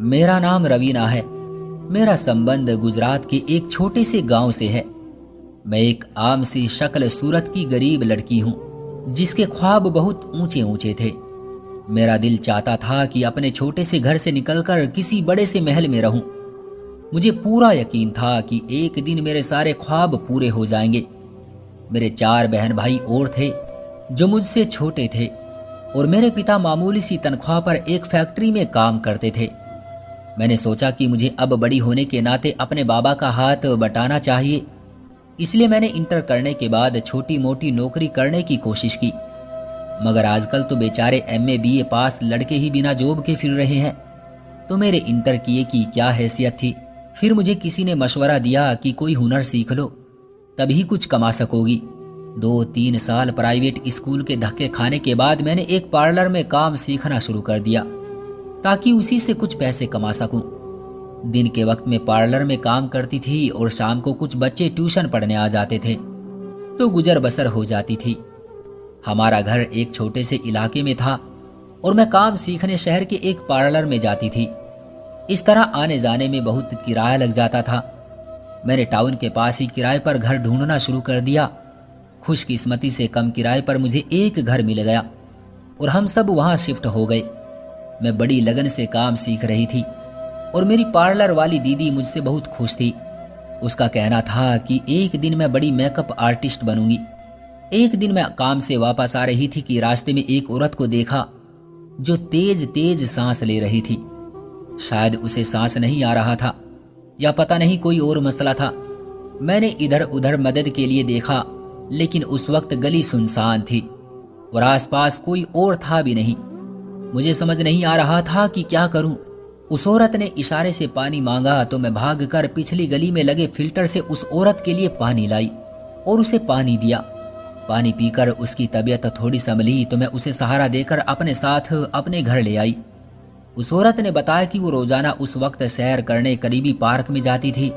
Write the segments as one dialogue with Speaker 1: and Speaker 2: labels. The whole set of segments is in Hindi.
Speaker 1: मेरा नाम रवीना है। मेरा संबंध गुजरात के एक छोटे से गांव से है। मैं एक आम सी शक्ल सूरत की गरीब लड़की हूं, जिसके ख्वाब बहुत ऊंचे ऊंचे थे। मेरा दिल चाहता था कि अपने छोटे से घर से निकलकर किसी बड़े से महल में रहूं। मुझे पूरा यकीन था कि एक दिन मेरे सारे ख्वाब पूरे हो जाएंगे। मेरे 4 बहन भाई और थे जो मुझसे छोटे थे, और मेरे पिता मामूली सी तनख्वाह पर एक फैक्ट्री में काम करते थे। मैंने सोचा कि मुझे अब बड़ी होने के नाते अपने बाबा का हाथ बटाना चाहिए, इसलिए मैंने इंटर करने के बाद छोटी मोटी नौकरी करने की कोशिश की। मगर आजकल तो बेचारे एमए बीए पास लड़के ही बिना जॉब के फिर रहे हैं। तो मेरे इंटर किए की क्या हैसियत थी। फिर मुझे किसी ने मशवरा दिया कि कोई हुनर सीख लो, तभी कुछ कमा सकोगी। 2-3 साल प्राइवेट स्कूल के धक्के खाने के बाद मैंने एक पार्लर में काम सीखना शुरू कर दिया, ताकि उसी से कुछ पैसे कमा सकूं। दिन के वक्त में पार्लर में काम करती थी और शाम को कुछ बच्चे ट्यूशन पढ़ने आ जाते थे, तो गुजर बसर हो जाती थी। हमारा घर एक छोटे से इलाके में था और मैं काम सीखने शहर के एक पार्लर में जाती थी। इस तरह आने जाने में बहुत किराया लग जाता था। मैंने टाउन के पास ही किराए पर घर ढूंढना शुरू कर दिया। खुशकिस्मती से कम किराए पर मुझे एक घर मिल गया और हम सब वहां शिफ्ट हो गए। मैं बड़ी लगन से काम सीख रही थी और मेरी पार्लर वाली दीदी मुझसे बहुत खुश थी। उसका कहना था कि एक दिन मैं बड़ी मेकअप आर्टिस्ट बनूंगी। एक दिन मैं काम से वापस आ रही थी कि रास्ते में एक औरत को देखा जो तेज तेज सांस ले रही थी। शायद उसे सांस नहीं आ रहा था, या पता नहीं कोई और मसला था। मैंने इधर उधर मदद के लिए देखा, लेकिन उस वक्त गली सुनसान थी और आसपास कोई और था भी नहीं। मुझे समझ नहीं आ रहा था कि क्या करूं। उस औरत ने इशारे से पानी मांगा तो मैं भागकर पिछली गली में लगे फिल्टर से उस औरत के लिए पानी लाई और उसे पानी दिया। पानी पीकर उसकी तबीयत थोड़ी संभली तो मैं उसे सहारा देकर अपने साथ अपने घर ले आई। उस औरत ने बताया कि वो रोजाना उस वक्त सैर करने करीबी पार्क में जाती थी।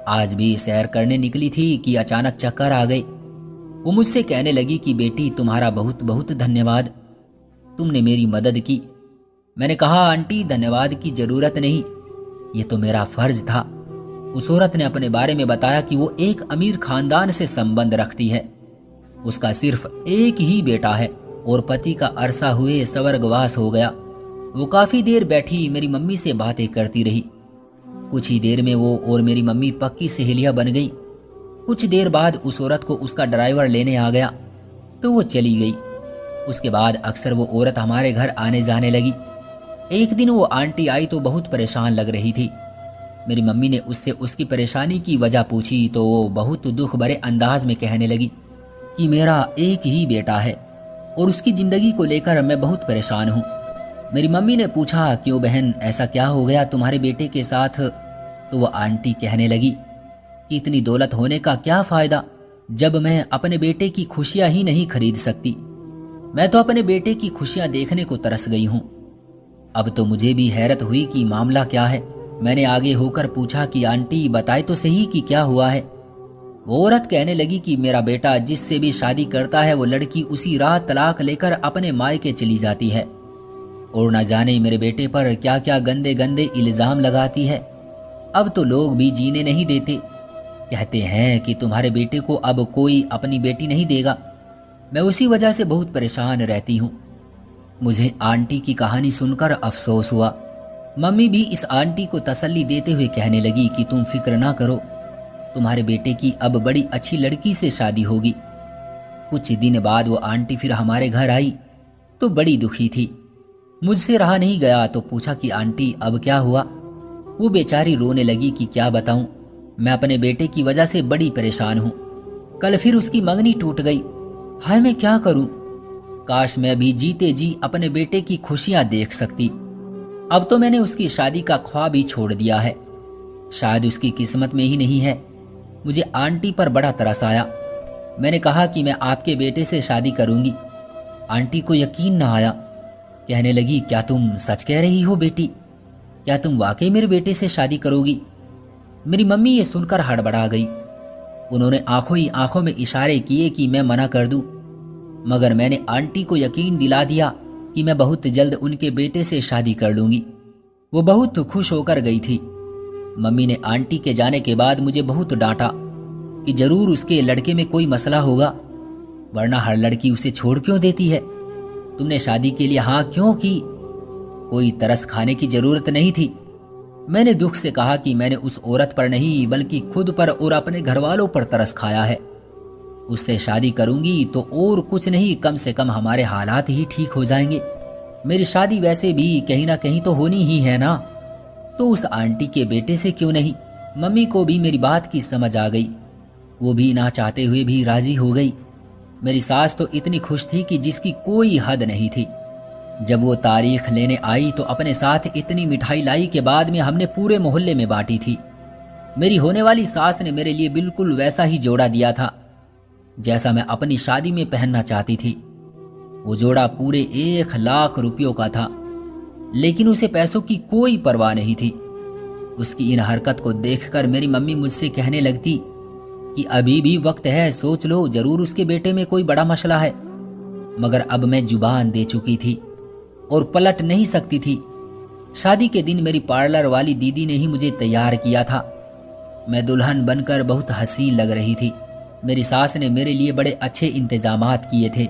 Speaker 1: आज भी सैर करने निकली थी कि अचानक चक्कर आ गई। वो मुझसे कहने लगी कि बेटी, तुम्हारा बहुत बहुत धन्यवाद, तुमने मेरी मदद की। मैंने कहा, आंटी धन्यवाद की जरूरत नहीं, ये तो मेरा फर्ज था। उस औरत ने अपने बारे में बताया कि वो एक अमीर खानदान से संबंध रखती है। उसका सिर्फ एक ही बेटा है और पति का अरसा हुए स्वर्गवास हो गया। वो काफी देर बैठी मेरी मम्मी से बातें करती रही। कुछ ही देर में वो और मेरी मम्मी पक्की सहेलियां बन गई। कुछ देर बाद उस औरत को उसका ड्राइवर लेने आ गया तो वो चली गई। उसके बाद अक्सर वो औरत हमारे घर आने जाने लगी। एक दिन वो आंटी आई तो बहुत परेशान लग रही थी। मेरी मम्मी ने उससे उसकी परेशानी की वजह पूछी तो वो बहुत दुख भरे अंदाज में कहने लगी कि मेरा एक ही बेटा है और उसकी जिंदगी को लेकर मैं बहुत परेशान हूँ। मेरी मम्मी ने पूछा, क्यों बहन, ऐसा क्या हो गया तुम्हारे बेटे के साथ? तो वो आंटी कहने लगी कि इतनी दौलत होने का क्या फायदा जब मैं अपने बेटे की खुशियां ही नहीं खरीद सकती। मैं तो अपने बेटे की खुशियां देखने को तरस गई हूं। अब तो मुझे भी हैरत हुई कि मामला क्या है। मैंने आगे होकर पूछा कि आंटी बताए तो सही कि क्या हुआ है। वो औरत कहने लगी कि मेरा बेटा जिससे भी शादी करता है वो लड़की उसी रात तलाक लेकर अपने मायके चली जाती है और न जाने मेरे बेटे पर क्या क्या गंदे गंदे इल्जाम लगाती है। अब तो लोग भी जीने नहीं देते। कहते हैं कि तुम्हारे बेटे को अब कोई अपनी बेटी नहीं देगा। मैं उसी वजह से बहुत परेशान रहती हूँ। मुझे आंटी की कहानी सुनकर अफसोस हुआ। मम्मी भी इस आंटी को तसल्ली देते हुए कहने लगी कि तुम फिक्र ना करो, तुम्हारे बेटे की अब बड़ी अच्छी लड़की से शादी होगी। कुछ दिन बाद वो आंटी फिर हमारे घर आई तो बड़ी दुखी थी। मुझसे रहा नहीं गया तो पूछा कि आंटी अब क्या हुआ। वो बेचारी रोने लगी कि क्या बताऊं, मैं अपने बेटे की वजह से बड़ी परेशान हूं। कल फिर उसकी मंगनी टूट गई। हाय, मैं क्या करूं? काश मैं भी जीते जी अपने बेटे की खुशियां देख सकती। अब तो मैंने उसकी शादी का ख्वाब ही छोड़ दिया है। शायद उसकी किस्मत में ही नहीं है। मुझे आंटी पर बड़ा तरस आया। मैंने कहा कि मैं आपके बेटे से शादी करूंगी। आंटी को यकीन ना आया। कहने लगी, क्या तुम सच कह रही हो बेटी? क्या तुम वाकई मेरे बेटे से शादी करोगी? मेरी मम्मी ये सुनकर हड़बड़ा गई। उन्होंने आंखों ही आंखों में इशारे किए कि मैं मना कर दूं, मगर मैंने आंटी को यकीन दिला दिया कि मैं बहुत जल्द उनके बेटे से शादी कर लूंगी। वो बहुत खुश होकर गई थी। मम्मी ने आंटी के जाने के बाद मुझे बहुत डांटा कि जरूर उसके लड़के में कोई मसला होगा, वरना हर लड़की उसे छोड़ क्यों देती है। तुमने शादी के लिए हाँ क्यों की? कोई तरस खाने की जरूरत नहीं थी। मैंने दुख से कहा कि मैंने उस औरत पर नहीं बल्कि खुद पर और अपने घर वालों पर तरस खाया है। उससे शादी करूंगी तो और कुछ नहीं, कम से कम हमारे हालात ही ठीक हो जाएंगे। मेरी शादी वैसे भी कहीं ना कहीं तो होनी ही है ना, तो उस आंटी के बेटे से क्यों नहीं। मम्मी को भी मेरी बात की समझ आ गई, वो भी ना चाहते हुए भी राजी हो गई। मेरी सास तो इतनी खुश थी कि जिसकी कोई हद नहीं थी। जब वो तारीख लेने आई तो अपने साथ इतनी मिठाई लाई के बाद में हमने पूरे मोहल्ले में बांटी थी। मेरी होने वाली सास ने मेरे लिए बिल्कुल वैसा ही जोड़ा दिया था जैसा मैं अपनी शादी में पहनना चाहती थी। वो जोड़ा पूरे 1 लाख रुपयों का था, लेकिन उसे पैसों की कोई परवाह नहीं थी। उसकी इन हरकत को देखकर मेरी मम्मी मुझसे कहने लगती कि अभी भी वक्त है, सोच लो, जरूर उसके बेटे में कोई बड़ा मसला है। मगर अब मैं जुबान दे चुकी थी और पलट नहीं सकती थी। शादी के दिन मेरी पार्लर वाली दीदी ने ही मुझे तैयार किया था। मैं दुल्हन बनकर बहुत हसीन लग रही थी। मेरी सास ने मेरे लिए बड़े अच्छे इंतजामात किए थे।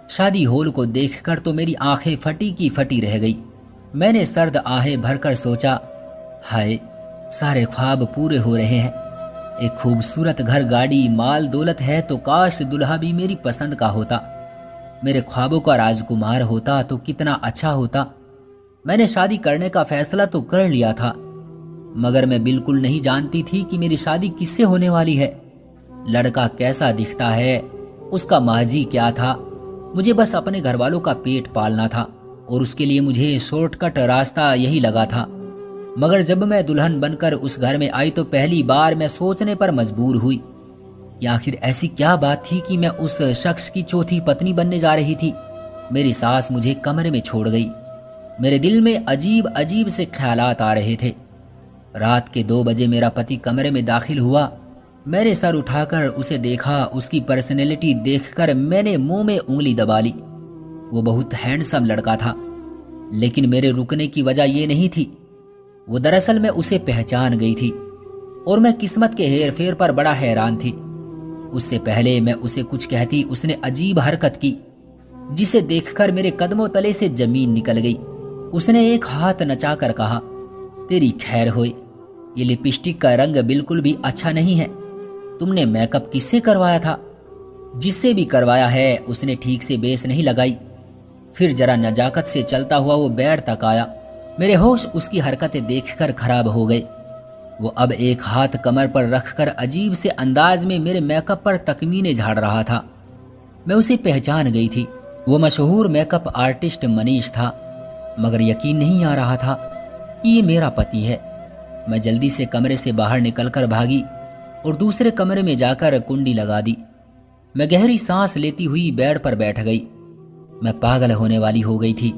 Speaker 1: शादी हॉल को देखकर तो मेरी आंखें फटी की फटी रह गई। मैंने सर्द आहें भरकर सोचा, हाय, सारे ख्वाब पूरे हो रहे हैं। एक खूबसूरत घर, गाड़ी, माल दौलत है तो काश दुल्हा भी मेरी पसंद का होता, मेरे ख्वाबों का राजकुमार होता तो कितना अच्छा होता। मैंने शादी करने का फैसला तो कर लिया था, मगर मैं बिल्कुल नहीं जानती थी कि मेरी शादी किससे होने वाली है, लड़का कैसा दिखता है, उसका माजी क्या था। मुझे बस अपने घर वालों का पेट पालना था और उसके लिए मुझे शॉर्टकट रास्ता यही लगा था। मगर जब मैं दुल्हन बनकर उस घर में आई तो पहली बार मैं सोचने पर मजबूर हुई कि आखिर ऐसी क्या बात थी कि मैं उस शख्स की चौथी पत्नी बनने जा रही थी। मेरी सास मुझे कमरे में छोड़ गई। मेरे दिल में अजीब अजीब से ख्यालात आ रहे थे। रात के 2 बजे मेरा पति कमरे में दाखिल हुआ। मैंने सर उठाकर उसे देखा। उसकी पर्सनैलिटी देखकर मैंने मुंह में उंगली दबा ली। वो बहुत हैंडसम लड़का था, लेकिन मेरे रुकने की वजह ये नहीं थी। वो दरअसल मैं उसे पहचान गई थी और मैं किस्मत के हेर फेर पर बड़ा हैरान थी। उससे पहले मैं उसे कुछ कहती, उसने अजीब हरकत की जिसे देखकर मेरे कदमों तले से जमीन निकल गई। उसने एक हाथ नचाकर कहा, तेरी खैर होए, ये लिपस्टिक का रंग बिल्कुल भी अच्छा नहीं है। तुमने मेकअप किससे करवाया था? जिससे भी करवाया है उसने ठीक से बेस नहीं लगाई। फिर जरा नजाकत से चलता हुआ वो बेड तक आया। मेरे होश उसकी हरकतें देखकर खराब हो गए। वो अब एक हाथ कमर पर रखकर अजीब से अंदाज में मेरे मेकअप पर तकमीने झाड़ रहा था। मैं उसे पहचान गई थी। वो मशहूर मेकअप आर्टिस्ट मनीष था, मगर यकीन नहीं आ रहा था कि ये मेरा पति है। मैं जल्दी से कमरे से बाहर निकलकर भागी और दूसरे कमरे में जाकर कुंडी लगा दी। मैं गहरी सांस लेती हुई बेड पर बैठ गई। मैं पागल होने वाली हो गई थी।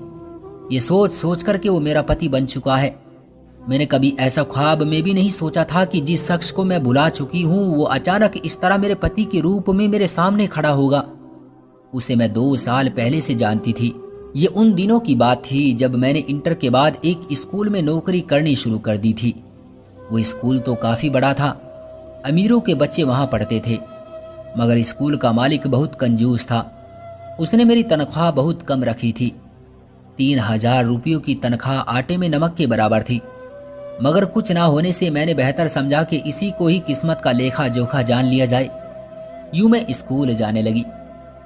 Speaker 1: ये सोच सोच कर के वो मेरा पति बन चुका है। मैंने कभी ऐसा ख्वाब में भी नहीं सोचा था कि जिस शख्स को मैं भुला चुकी हूँ वो अचानक इस तरह मेरे पति के रूप में मेरे सामने खड़ा होगा। उसे मैं 2 साल पहले से जानती थी। ये उन दिनों की बात थी जब मैंने इंटर के बाद एक स्कूल में नौकरी करनी शुरू कर दी थी। वो स्कूल तो काफ़ी बड़ा था, अमीरों के बच्चे वहाँ पढ़ते थे, मगर स्कूल का मालिक बहुत कंजूस था। उसने मेरी तनख्वाह बहुत कम रखी थी। 3000 रुपयों की तनख्वाह आटे में नमक के बराबर थी। मगर कुछ ना होने से मैंने बेहतर समझा कि इसी को ही किस्मत का लेखा जोखा जान लिया जाए। यूं मैं स्कूल जाने लगी।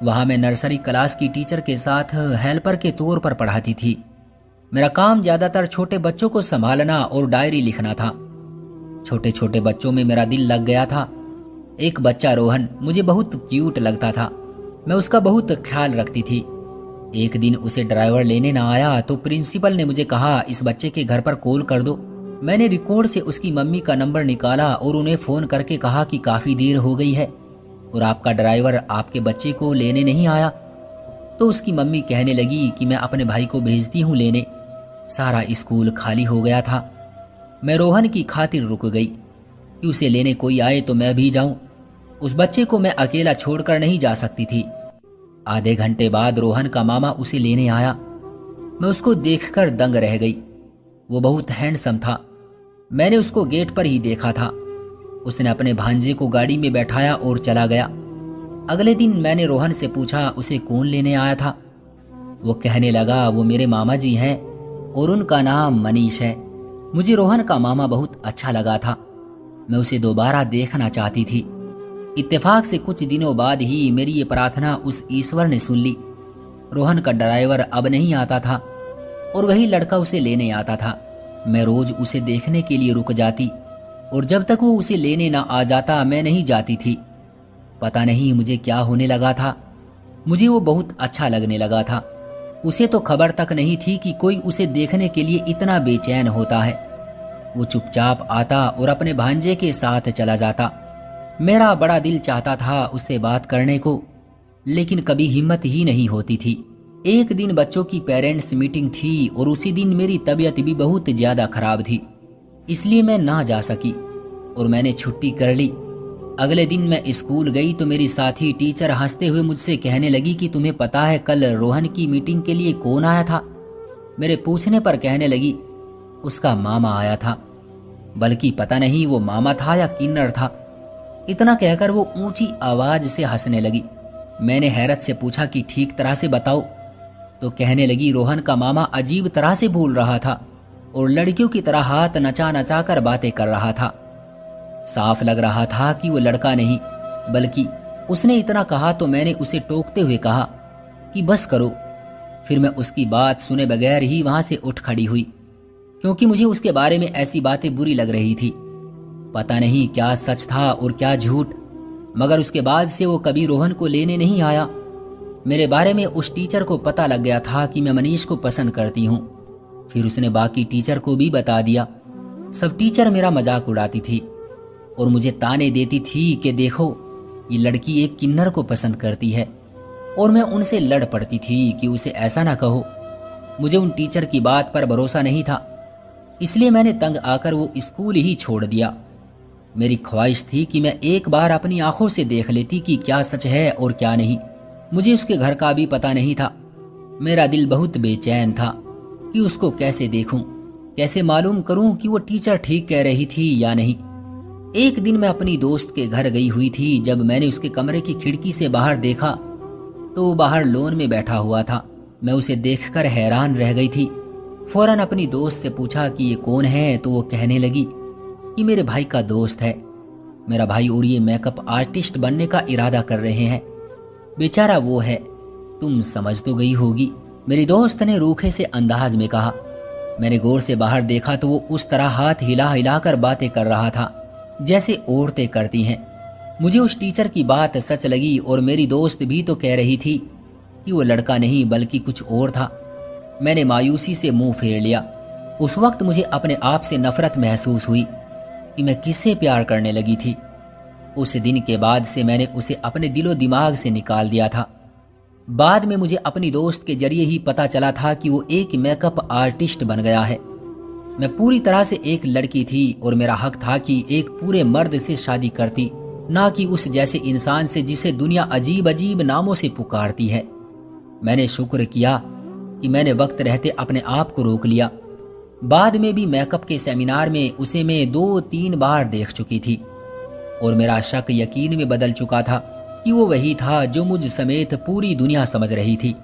Speaker 1: वहां मैं नर्सरी क्लास की टीचर के साथ हेल्पर के तौर पर पढ़ाती थी। मेरा काम ज्यादातर छोटे बच्चों को संभालना और डायरी लिखना था। छोटे छोटे बच्चों में मेरा दिल लग गया था। एक बच्चा रोहन मुझे बहुत क्यूट लगता था। मैं उसका बहुत ख्याल रखती थी। एक दिन उसे ड्राइवर लेने ना आया तो प्रिंसिपल ने मुझे कहा, इस बच्चे के घर पर कॉल कर दो। मैंने रिकॉर्ड से उसकी मम्मी का नंबर निकाला और उन्हें फ़ोन करके कहा कि काफ़ी देर हो गई है और आपका ड्राइवर आपके बच्चे को लेने नहीं आया। तो उसकी मम्मी कहने लगी कि मैं अपने भाई को भेजती हूँ लेने। सारा स्कूल खाली हो गया था। मैं रोहन की खातिर रुक गई कि उसे लेने कोई आए तो मैं भी जाऊं। उस बच्चे को मैं अकेला छोड़कर नहीं जा सकती थी। आधे घंटे बाद रोहन का मामा उसे लेने आया। मैं उसको देखकर दंग रह गई। वो बहुत हैंडसम था। मैंने उसको गेट पर ही देखा था। उसने अपने भांजे को गाड़ी में बैठाया और चला गया। अगले दिन मैंने रोहन से पूछा उसे कौन लेने आया था। वो कहने लगा वो मेरे मामा जी हैं और उनका नाम मनीष है। मुझे रोहन का मामा बहुत अच्छा लगा था। मैं उसे दोबारा देखना चाहती थी। इत्तेफाक से कुछ दिनों बाद ही मेरी ये प्रार्थना उस ईश्वर ने सुन ली। रोहन का ड्राइवर अब नहीं आता था और वही लड़का उसे लेने आता था। मैं रोज उसे देखने के लिए रुक जाती और जब तक वो उसे लेने ना आ जाता मैं नहीं जाती थी। पता नहीं मुझे क्या होने लगा था। मुझे वो बहुत अच्छा लगने लगा था। उसे तो खबर तक नहीं थी कि कोई उसे देखने के लिए इतना बेचैन होता है। वो चुपचाप आता और अपने भांजे के साथ चला जाता। मेरा बड़ा दिल चाहता था उससे बात करने को, लेकिन कभी हिम्मत ही नहीं होती थी। एक दिन बच्चों की पेरेंट्स मीटिंग थी और उसी दिन मेरी तबीयत भी बहुत ज्यादा खराब थी, इसलिए मैं ना जा सकी और मैंने छुट्टी कर ली। अगले दिन मैं स्कूल गई तो मेरी साथी टीचर हंसते हुए मुझसे कहने लगी कि तुम्हें पता है कल रोहन की मीटिंग के लिए कौन आया था? मेरे पूछने पर कहने लगी उसका मामा आया था। बल्कि पता नहीं वो मामा था या किन्नर था। इतना कहकर वो ऊंची आवाज से हंसने लगी। मैंने हैरत से पूछा कि ठीक तरह से बताओ, तो कहने लगी रोहन का मामा अजीब तरह से बोल रहा था और लड़कियों की तरह हाथ नचा नचा कर बातें कर रहा था। साफ लग रहा था कि वो लड़का नहीं, बल्कि उसने इतना कहा तो मैंने उसे टोकते हुए कहा कि बस करो। फिर मैं उसकी बात सुने बगैर ही वहां से उठ खड़ी हुई, क्योंकि मुझे उसके बारे में ऐसी बातें बुरी लग रही थी। पता नहीं क्या सच था और क्या झूठ, मगर उसके बाद से वो कभी रोहन को लेने नहीं आया। मेरे बारे में उस टीचर को पता लग गया था कि मैं मनीष को पसंद करती हूँ। फिर उसने बाकी टीचर को भी बता दिया। सब टीचर मेरा मजाक उड़ाती थी और मुझे ताने देती थी कि देखो ये लड़की एक किन्नर को पसंद करती है, और मैं उनसे लड़ पड़ती थी कि उसे ऐसा ना कहो। मुझे उन टीचर की बात पर भरोसा नहीं था, इसलिए मैंने तंग आकर वो स्कूल ही छोड़ दिया। मेरी ख्वाहिश थी कि मैं एक बार अपनी आंखों से देख लेती कि क्या सच है और क्या नहीं। मुझे उसके घर का भी पता नहीं था। मेरा दिल बहुत बेचैन था कि उसको कैसे देखूं, कैसे मालूम करूं कि वो टीचर ठीक कह रही थी या नहीं। एक दिन मैं अपनी दोस्त के घर गई हुई थी। जब मैंने उसके कमरे की खिड़की से बाहर देखा तो वो बाहर लॉन में बैठा हुआ था। मैं उसे देखकर हैरान रह गई थी। फौरन अपनी दोस्त से पूछा कि ये कौन है, तो वो कहने लगी कि मेरे भाई का दोस्त है। मेरा भाई और ये मेकअप आर्टिस्ट बनने का इरादा कर रहे हैं। बेचारा वो है, तुम समझ तो गई होगी, मेरी दोस्त ने रूखे से अंदाज में कहा। मैंने गौर से बाहर देखा तो वो उस तरह हाथ हिला हिला कर बातें कर रहा था जैसे औरतें करती हैं। मुझे उस टीचर की बात सच लगी और मेरी दोस्त भी तो कह रही थी कि वो लड़का नहीं बल्कि कुछ और था। मैंने मायूसी से मुंह फेर लिया। उस वक्त मुझे अपने आप से नफरत महसूस हुई कि मैं किससे प्यार करने लगी थी। उस दिन के बाद से मैंने उसे अपने दिलो दिमाग से निकाल दिया था। बाद में मुझे अपनी दोस्त के जरिए ही पता चला था कि वो एक मेकअप आर्टिस्ट बन गया है। मैं पूरी तरह से एक लड़की थी और मेरा हक था कि एक पूरे मर्द से शादी करती, ना कि उस जैसे इंसान से जिसे दुनिया अजीब अजीब नामों से पुकारती है। मैंने शुक्र किया कि मैंने वक्त रहते अपने आप को रोक लिया। बाद में भी मेकअप के सेमिनार में उसे मैं 2-3 बार देख चुकी थी और मेरा शक यकीन में बदल चुका था कि वो वही था जो मुझ समेत पूरी दुनिया समझ रही थी।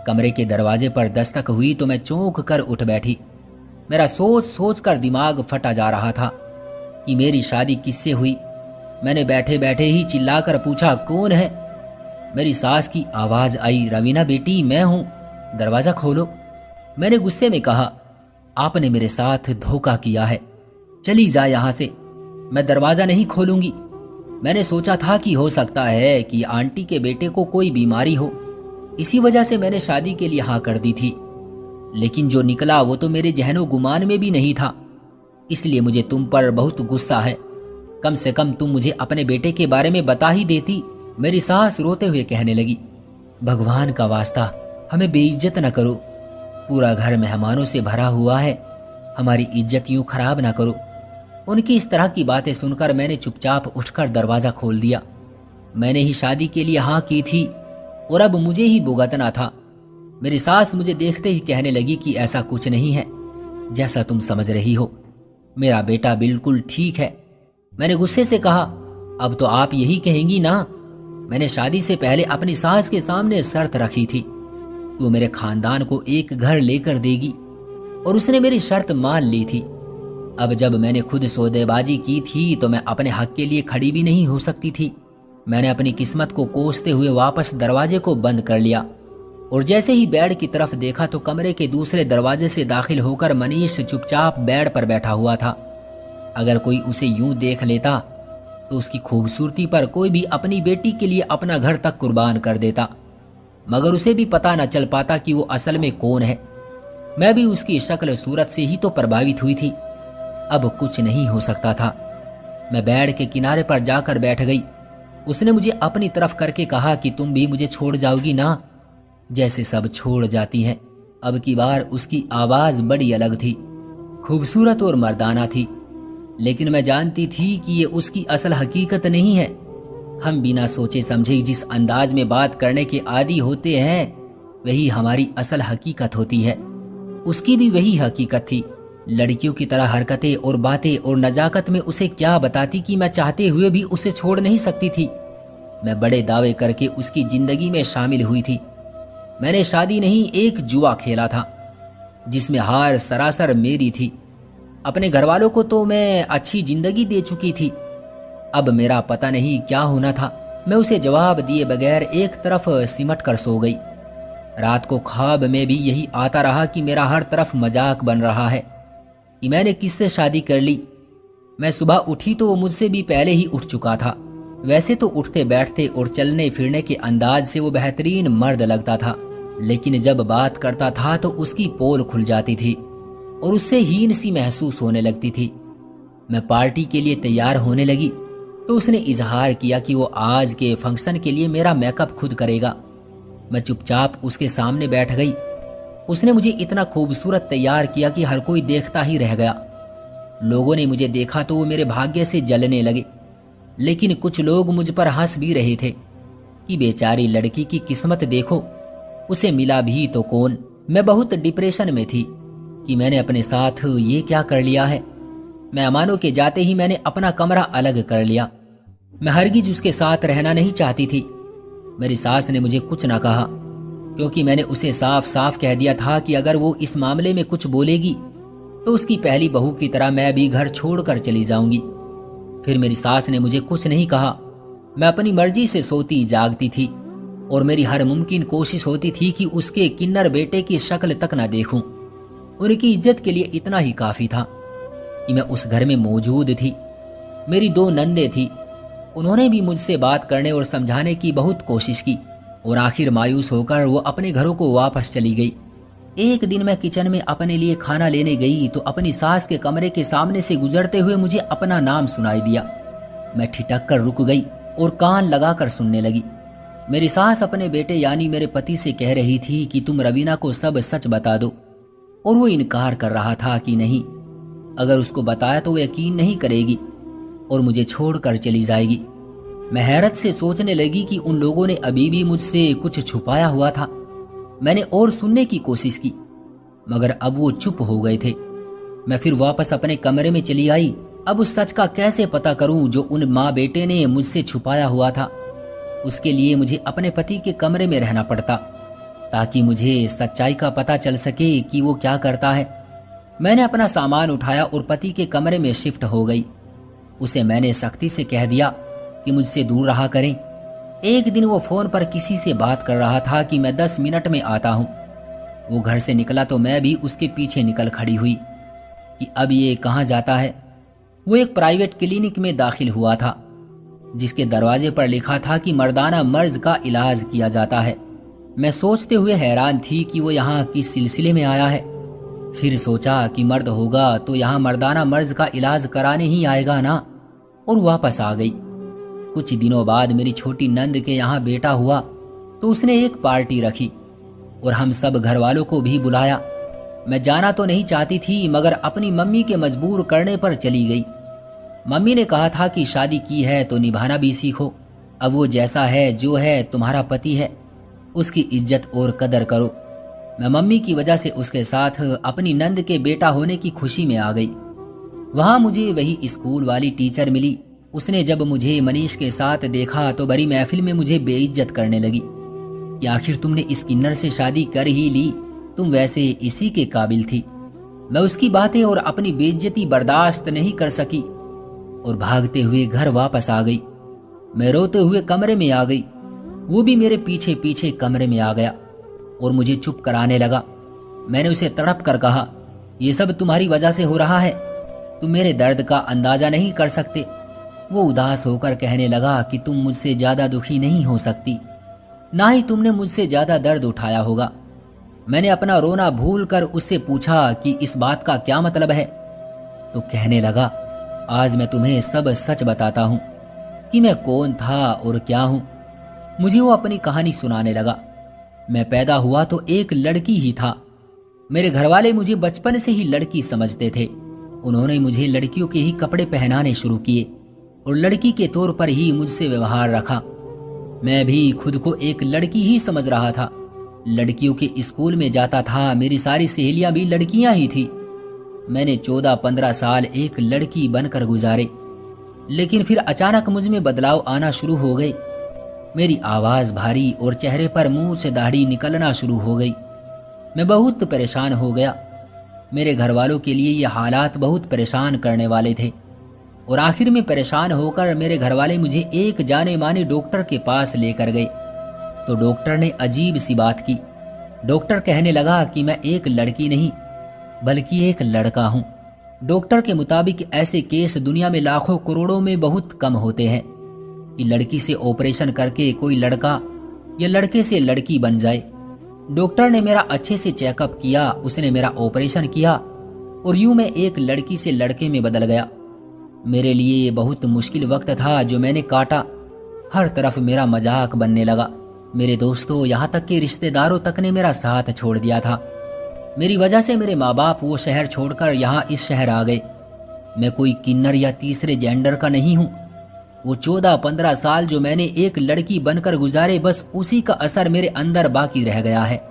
Speaker 1: कमरे के दरवाजे पर दस्तक हुई तो मैं चौंक कर उठ बैठी। मेरा सोच सोच कर दिमाग फटा जा रहा था कि मेरी शादी किससे हुई। मैंने बैठे बैठे ही चिल्लाकर पूछा कौन है। मेरी सास की आवाज आई, रवीना बेटी मैं हूं, दरवाजा खोलो। मैंने गुस्से में कहा आपने मेरे साथ धोखा किया है, चली जा यहां से, मैं दरवाजा नहीं खोलूंगी। मैंने सोचा था कि हो सकता है कि आंटी के बेटे को कोई बीमारी हो, इसी वजह से मैंने शादी के लिए हाँ कर दी थी, लेकिन जो निकला वो तो मेरे जहनो गुमान में भी नहीं था। इसलिए मुझे तुम पर बहुत गुस्सा है। कम से कम तुम मुझे अपने बेटे के बारे में बता ही देती। मेरी सास रोते हुए कहने लगी भगवान का वास्ता हमें बेइज्जत न करो, पूरा घर मेहमानों से भरा हुआ है, हमारी इज्जत यूं खराब ना करो। उनकी इस तरह की बातें सुनकर मैंने चुपचाप उठकर दरवाजा खोल दिया। मैंने ही शादी के लिए हाँ की थी और अब मुझे ही भुगतना था। मेरी सास मुझे देखते ही कहने लगी कि ऐसा कुछ नहीं है, जैसा तुम समझ रही हो। मेरा बेटा बिल्कुल ठीक है। मैंने गुस्से से कहा, अब तो आप यही कहेंगी ना। मैंने शादी से पहले अपनी सास के सामने शर्त रखी थी, वो मेरे खानदान को एक घर लेकर देगी, और उसने मेरी शर्त मान ली थी। अब जब मैंने खुद सौदेबाजी की थी तो मैं अपने हक के लिए खड़ी भी नहीं हो सकती थी। मैंने अपनी किस्मत को कोसते हुए वापस दरवाजे को बंद कर लिया, और जैसे ही बेड की तरफ देखा तो कमरे के दूसरे दरवाजे से दाखिल होकर मनीष चुपचाप बेड पर बैठा हुआ था। अगर कोई उसे यूं देख लेता तो उसकी खूबसूरती पर कोई भी अपनी बेटी के लिए अपना घर तक कुर्बान कर देता, मगर उसे भी पता न चल पाता कि वो असल में कौन है। मैं भी उसकी शक्ल सूरत से ही तो प्रभावित हुई थी। अब कुछ नहीं हो सकता था। मैं बेड के किनारे पर जाकर बैठ गई। उसने मुझे अपनी तरफ करके कहा कि तुम भी मुझे छोड़ जाओगी ना, जैसे सब छोड़ जाती हैं। अब की बार उसकी आवाज बड़ी अलग थी, खूबसूरत और मर्दाना थी, लेकिन मैं जानती थी कि ये उसकी असल हकीकत नहीं है। हम बिना सोचे समझे जिस अंदाज में बात करने के आदी होते हैं, वही हमारी असल हकीकत होती है। उसकी भी वही हकीकत थी। लड़कियों की तरह हरकतें और बातें और नजाकत में उसे क्या बताती कि मैं चाहते हुए भी उसे छोड़ नहीं सकती थी। मैं बड़े दावे करके उसकी जिंदगी में शामिल हुई थी। मैंने शादी नहीं, एक जुआ खेला था, जिसमें हार सरासर मेरी थी। अपने घर वालों को तो मैं अच्छी जिंदगी दे चुकी थी। अब मेरा पता नहीं क्या होना था। मैं उसे जवाब दिए बगैर एक तरफ सिमट कर सो गई। रात को ख्वाब में भी यही आता रहा कि मेरा हर तरफ मजाक बन रहा है कि मैंने किससे शादी कर ली। मैं सुबह उठी तो वो मुझसे भी पहले ही उठ चुका था। वैसे तो उठते बैठते और चलने फिरने के अंदाज से वो बेहतरीन मर्द लगता था, लेकिन जब बात करता था तो उसकी पोल खुल जाती थी और उससे हीन सी महसूस होने लगती थी। मैं पार्टी के लिए तैयार होने लगी तो उसने इजहार किया कि वो आज के फंक्शन के लिए मेरा मेकअप खुद करेगा। मैं चुपचाप उसके सामने बैठ गई। उसने मुझे इतना खूबसूरत तैयार किया कि हर कोई देखता ही रह गया। लोगों ने मुझे देखा तो वो मेरे भाग्य से जलने लगे, लेकिन कुछ लोग मुझ पर हंस भी रहे थे कि बेचारी लड़की की किस्मत देखो, उसे मिला भी तो कौन। मैं बहुत डिप्रेशन में थी कि मैंने अपने साथ ये क्या कर लिया है। मेहमानों के जाते ही मैंने अपना कमरा अलग कर लिया। मैं हरगिज उसके साथ रहना नहीं चाहती थी। मेरी सास ने मुझे कुछ ना कहा, क्योंकि मैंने उसे साफ साफ कह दिया था कि अगर वो इस मामले में कुछ बोलेगी तो उसकी पहली बहू की तरह मैं भी घर छोड़कर चली जाऊंगी। फिर मेरी सास ने मुझे कुछ नहीं कहा। मैं अपनी मर्जी से सोती जागती थी और मेरी हर मुमकिन कोशिश होती थी कि उसके किन्नर बेटे की शक्ल तक ना देखूं। उनकी इज्जत के लिए इतना ही काफी था कि मैं उस घर में मौजूद थी। मेरी 2 नंदे थी। उन्होंने भी मुझसे बात करने और समझाने की बहुत कोशिश की और आखिर मायूस होकर वो अपने घरों को वापस चली गई। एक दिन मैं किचन में अपने लिए खाना लेने गई तो अपनी सास के कमरे के सामने से गुजरते हुए मुझे अपना नाम सुनाई दिया। मैं ठिठक कर रुक गई और कान लगाकर सुनने लगी। मेरी सास अपने बेटे यानी मेरे पति से कह रही थी कि तुम रवीना को सब सच बता दो, और वो इनकार कर रहा था कि नहीं, अगर उसको बताया तो वो यकीन नहीं करेगी और मुझे छोड़कर चली जाएगी। मैं हैरत से सोचने लगी कि उन लोगों ने अभी भी मुझसे कुछ छुपाया हुआ था। मैंने और सुनने की कोशिश की, मगर अब वो चुप हो गए थे। मैं फिर वापस अपने कमरे में चली आई। अब उस सच का कैसे पता करूं जो उन माँ बेटे ने मुझसे छुपाया हुआ था। उसके लिए मुझे अपने पति के कमरे में रहना पड़ता ताकि मुझे सच्चाई का पता चल सके कि वो क्या करता है। मैंने अपना सामान उठाया और पति के कमरे में शिफ्ट हो गई। उसे मैंने सख्ती से कह दिया कि मुझसे दूर रहा करें। एक दिन वो फोन पर किसी से बात कर रहा था कि मैं 10 मिनट में आता हूँ। वो घर से निकला तो मैं भी उसके पीछे निकल खड़ी हुई कि अब ये कहाँ जाता है। वो एक प्राइवेट क्लिनिक में दाखिल हुआ था जिसके दरवाजे पर लिखा था कि मर्दाना मर्ज का इलाज किया जाता है। मैं सोचते हुए हैरान थी कि वो यहाँ किस सिलसिले में आया है। फिर सोचा कि मर्द होगा तो यहाँ मर्दाना मर्ज का इलाज कराने ही आएगा ना, और वापस आ गई। कुछ दिनों बाद मेरी छोटी नंद के यहाँ बेटा हुआ तो उसने एक पार्टी रखी और हम सब घर वालों को भी बुलाया। मैं जाना तो नहीं चाहती थी, मगर अपनी मम्मी के मजबूर करने पर चली गई। मम्मी ने कहा था कि शादी की है तो निभाना भी सीखो। अब वो जैसा है जो है तुम्हारा पति है, उसकी इज्जत और कदर करो। मैं मम्मी की वजह से उसके साथ अपनी नंद के बेटा होने की खुशी में आ गई। वहां मुझे वही स्कूल वाली टीचर मिली। उसने जब मुझे मनीष के साथ देखा तो बड़ी महफिल में मुझे बेइज्जत करने लगी कि आखिर तुमने इस किन्नर से शादी कर ही ली, तुम वैसे इसी के काबिल थी। मैं उसकी बातें और अपनी बेइज्जती बर्दाश्त नहीं कर सकी और भागते हुए घर वापस आ गई। मैं रोते हुए कमरे में आ गई। वो भी मेरे पीछे पीछे कमरे में आ गया और मुझे चुप कराने लगा। मैंने उसे तड़प कर कहा, ये सब तुम्हारी वजह से हो रहा है, तुम मेरे दर्द का अंदाजा नहीं कर सकते। वो उदास होकर कहने लगा कि तुम मुझसे ज्यादा दुखी नहीं हो सकती, ना ही तुमने मुझसे ज्यादा दर्द उठाया होगा। मैंने अपना रोना भूल कर उससे पूछा कि इस बात का क्या मतलब है। तो कहने लगा, आज मैं तुम्हें सब सच बताता हूं कि मैं कौन था और क्या हूं। मुझे वो अपनी कहानी सुनाने लगा। मैं पैदा हुआ तो एक लड़की ही था। मेरे घरवाले मुझे बचपन से ही लड़की समझते थे। उन्होंने मुझे लड़कियों के ही कपड़े पहनाने शुरू किए और लड़की के तौर पर ही मुझसे व्यवहार रखा। मैं भी खुद को एक लड़की ही समझ रहा था। लड़कियों के स्कूल में जाता था, मेरी सारी सहेलियां भी लड़कियां ही थी। मैंने 14-15 साल एक लड़की बनकर गुजारे, लेकिन फिर अचानक मुझ में बदलाव आना शुरू हो गए। मेरी आवाज भारी और चेहरे पर मुंह से दाढ़ी निकलना शुरू हो गई। मैं बहुत परेशान हो गया। मेरे घर वालों के लिए ये हालात बहुत परेशान करने वाले थे और आखिर में परेशान होकर मेरे घर वाले मुझे एक जाने माने डॉक्टर के पास लेकर गए। तो डॉक्टर ने अजीब सी बात की। डॉक्टर कहने लगा कि मैं एक लड़की नहीं बल्कि एक लड़का हूं। डॉक्टर के मुताबिक ऐसे केस दुनिया में लाखों करोड़ों में बहुत कम होते हैं कि लड़की से ऑपरेशन करके कोई लड़का या लड़के से लड़की बन जाए। डॉक्टर ने मेरा अच्छे से चेकअप किया, उसने मेरा ऑपरेशन किया और यूं मैं एक लड़की से लड़के में बदल गया। मेरे लिए ये बहुत मुश्किल वक्त था जो मैंने काटा। हर तरफ मेरा मजाक बनने लगा। मेरे दोस्तों, यहाँ तक कि रिश्तेदारों तक ने मेरा साथ छोड़ दिया था। मेरी वजह से मेरे माँ बाप वो शहर छोड़कर यहाँ इस शहर आ गए। मैं कोई किन्नर या तीसरे जेंडर का नहीं हूँ। वो 14-15 साल जो मैंने एक लड़की बनकर गुजारे, बस उसी का असर मेरे अंदर बाकी रह गया है,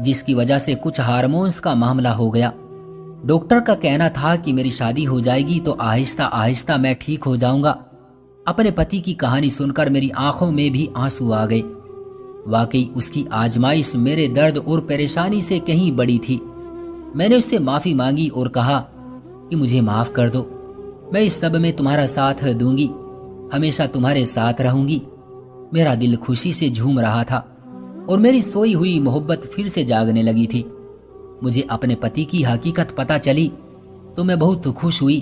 Speaker 1: जिसकी वजह से कुछ हार्मोन्स का मामला हो गया। डॉक्टर का कहना था कि मेरी शादी हो जाएगी तो आहिस्ता आहिस्ता मैं ठीक हो जाऊंगा। अपने पति की कहानी सुनकर मेरी आंखों में भी आंसू आ गए। वाकई उसकी आजमाइश मेरे दर्द और परेशानी से कहीं बड़ी थी। मैंने उससे माफी मांगी और कहा कि मुझे माफ कर दो, मैं इस सब में तुम्हारा साथ दूंगी, हमेशा तुम्हारे साथ रहूंगी। मेरा दिल खुशी से झूम रहा था और मेरी सोई हुई मोहब्बत फिर से जागने लगी थी। मुझे अपने पति की हकीकत पता चली तो मैं बहुत खुश हुई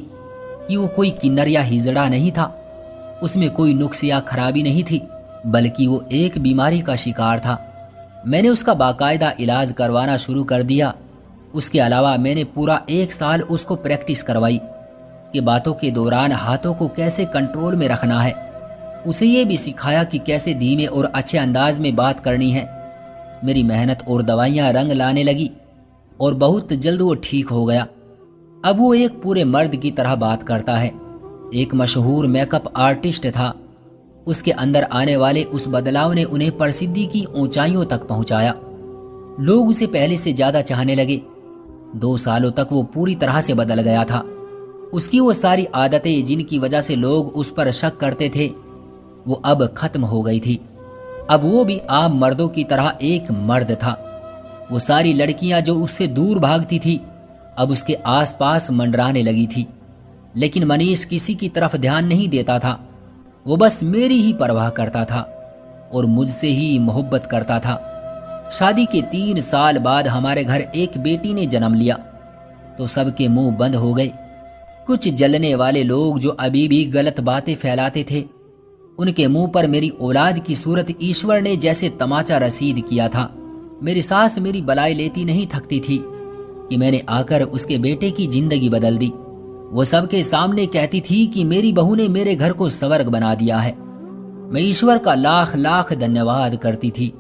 Speaker 1: कि वो कोई किन्नर या हिजड़ा नहीं था, उसमें कोई नुक्स या खराबी नहीं थी, बल्कि वो एक बीमारी का शिकार था। मैंने उसका बाकायदा इलाज करवाना शुरू कर दिया। उसके अलावा मैंने पूरा 1 साल उसको प्रैक्टिस करवाई कि बातों के दौरान हाथों को कैसे कंट्रोल में रखना है। उसे ये भी सिखाया कि कैसे धीमे और अच्छे अंदाज में बात करनी है। मेरी मेहनत और दवाइयाँ रंग लाने लगी और बहुत जल्द वो ठीक हो गया। अब वो एक पूरे मर्द की तरह बात करता है। एक मशहूर मेकअप आर्टिस्ट था। उसके अंदर आने वाले उस बदलाव ने उन्हें प्रसिद्धि की ऊंचाइयों तक पहुंचाया। लोग उसे पहले से ज्यादा चाहने लगे। 2 सालों तक वो पूरी तरह से बदल गया था। उसकी वो सारी आदतें जिनकी वजह से लोग उस पर शक करते थे, वो अब खत्म हो गई थी। अब वो भी आम मर्दों की तरह एक मर्द था। वो सारी लड़कियां जो उससे दूर भागती थी अब उसके आसपास मंडराने लगी थी। लेकिन मनीष किसी की तरफ ध्यान नहीं देता था। वो बस मेरी ही परवाह करता था और मुझसे ही मोहब्बत करता था। शादी के 3 साल बाद हमारे घर एक बेटी ने जन्म लिया तो सबके मुंह बंद हो गए। कुछ जलने वाले लोग जो अभी भी गलत बातें फैलाते थे, उनके मुंह पर मेरी औलाद की सूरत ईश्वर ने जैसे तमाचा रसीद किया था। मेरी सास मेरी बलाई लेती नहीं थकती थी कि मैंने आकर उसके बेटे की जिंदगी बदल दी। वो सबके सामने कहती थी कि मेरी बहू ने मेरे घर को स्वर्ग बना दिया है। मैं ईश्वर का लाख लाख धन्यवाद करती थी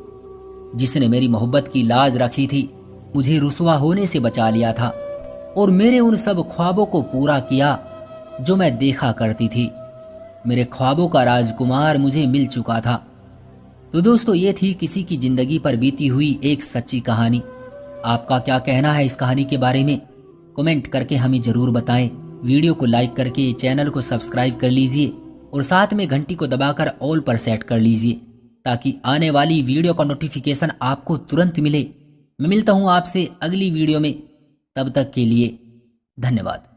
Speaker 1: जिसने मेरी मोहब्बत की लाज रखी थी, मुझे रुसवा होने से बचा लिया था और मेरे उन सब ख्वाबों को पूरा किया जो मैं देखा करती थी। मेरे ख्वाबों का राजकुमार मुझे मिल चुका था। तो दोस्तों, ये थी किसी की जिंदगी पर बीती हुई एक सच्ची कहानी। आपका क्या कहना है इस कहानी के बारे में? कमेंट करके हमें जरूर बताएं। वीडियो को लाइक करके चैनल को सब्सक्राइब कर लीजिए और साथ में घंटी को दबाकर ऑल पर सेट कर लीजिए ताकि आने वाली वीडियो का नोटिफिकेशन आपको तुरंत मिले। मैं मिलता हूं आपसे अगली वीडियो में, तब तक के लिए धन्यवाद।